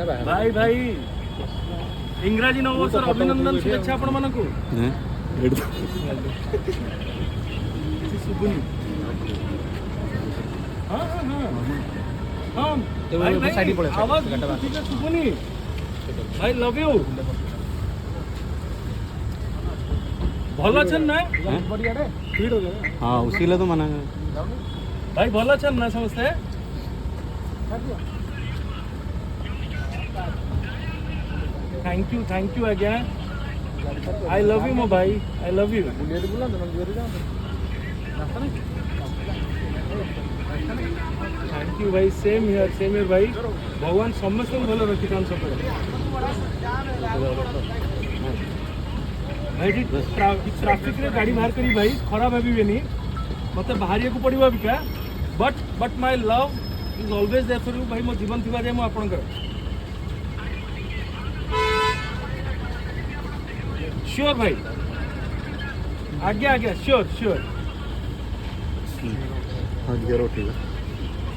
भाई भाई इंग्राजी नववर्षर अभिनंदन शुभेच्छा आपण मानकु शुभुनी हाँ हाँ हाँ हाँ भाई भाई आवाज ठीक है शुभुनी भाई लव यू भल अछन ना हाँ उसी लिए तो मना भाई भल अछन ना समस्ते thank you again I love you मो भाई I love you thank you भाई सेम हियर भाई भगवान समस्त भल रखी सब भाई ट्राफिक रे गाड़ी बाहर करी भाई खराब भावी मत बाहर को पड़ो अबिका but my love is always there for you भाई मो जीवन थी जाए मुझे आपंकर श्योर भाई आज्ञा श्योर हाँ जीरो ठीक है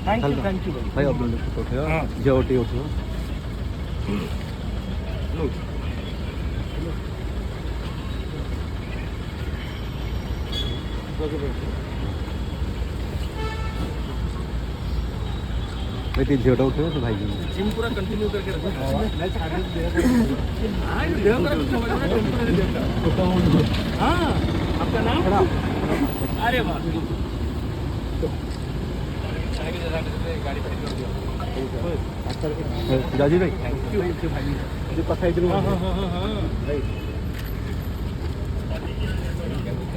थैंक यू भाई अब उठेगा जो उठेगा भाई तीन झोटा उठेगा तो भाई जिम पूरा कंटिन्यू करके रखो हाँ आपका नाम अरे वाह जाजी भाई जो कथा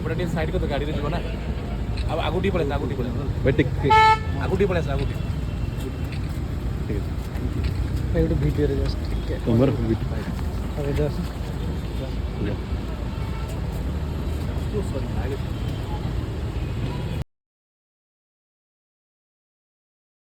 एपटे साइड को तो गाड़ी जीव ना अब आगुटी पड़े आगुटी पड़े ठीक है वीडियो रे जस्ट उमर वीडियो सॉरी